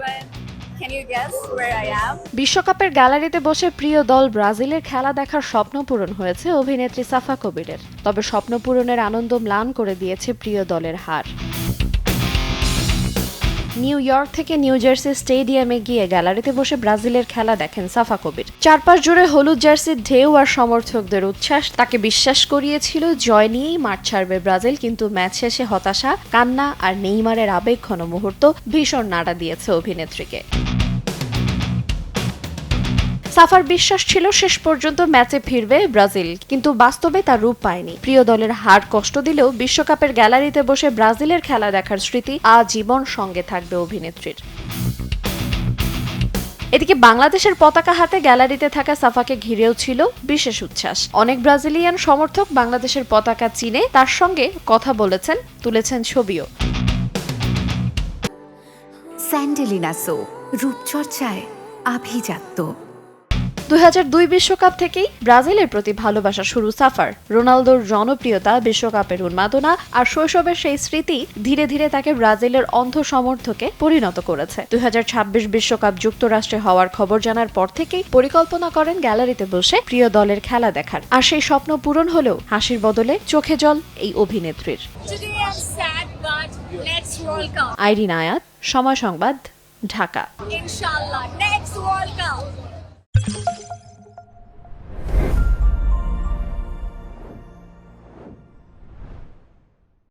everyone. Can you guess where I am? বিশ্বকাপের গ্যালারিতে বসে প্রিয় দল ব্রাজিলের খেলা দেখার স্বপ্ন পূরণ হয়েছে অভিনেত্রী সাফা কবিরের। তবে স্বপ্ন পূরণের আনন্দ ম্লান করে দিয়েছে প্রিয় দলের হার। নিউ ইয়র্ক থেকে নিউ জার্সি স্টেডিয়ামে গিয়ে গ্যালারিতে বসে ব্রাজিলের খেলা দেখেন সাফা কবির। চারপাশ জুড়ে হলুদ জার্সির ঢেউ আর সমর্থকদের উচ্ছ্বাস তাকে বিশ্বাস করিয়েছিল জয় নিয়েই মাঠ ছাড়বে ব্রাজিল, কিন্তু ম্যাচ শেষে হতাশা, কান্না আর নেইমারের আবেগঘন মুহূর্ত ভীষণ নাড়া দিয়েছে অভিনেত্রীকে। সাফার বিশ্বাস ছিল শেষ পর্যন্ত ম্যাচে ফিরবে ব্রাজিল, কিন্তু বাস্তবে তা রূপ পায়নি। প্রিয় দলের হার কষ্ট দিলেও বিশ্বকাপের গ্যালারিতে বসে ব্রাজিলের খেলা দেখার স্মৃতি আজীবন সঙ্গে থাকবে অভিনেত্রীর। এদিকে বাংলাদেশের পতাকা হাতে গ্যালারিতে থাকা সাফাকে ঘিরেও ছিল বিশেষ উচ্ছ্বাস। অনেক ব্রাজিলিয়ান সমর্থক বাংলাদেশের পতাকা চিনে তার সঙ্গে কথা বলেছেন, তুলেছেন ছবিও। স্যান্ডেলিনা সো রূপচর্চায় আভিজাত্য। 2002 বিশ্বকাপ থেকেই ব্রাজিলের প্রতি ভালোবাসা শুরু সাফার। রোনালদোর জনপ্রিয়তা, বিশ্বকাপের উন্মাদনা আর শৈশবের সেই স্মৃতি ধীরে ধীরে তাকে ব্রাজিলের অন্ধ সমর্থকে পরিণত করেছে। 2026 বিশ্বকাপ যুক্তরাষ্ট্রে হওয়ার খবর জানার পর থেকেই পরিকল্পনা করেন গ্যালারিতে বসে প্রিয় দলের খেলা দেখার। আর সেই স্বপ্ন পূরণ হলেও হাসির বদলে চোখে জল এই অভিনেত্রীর। Today I'm sad, but next World Cup. Irin আয়াত, সময় সংবাদ, Dhaka. Inshallah, next World Cup.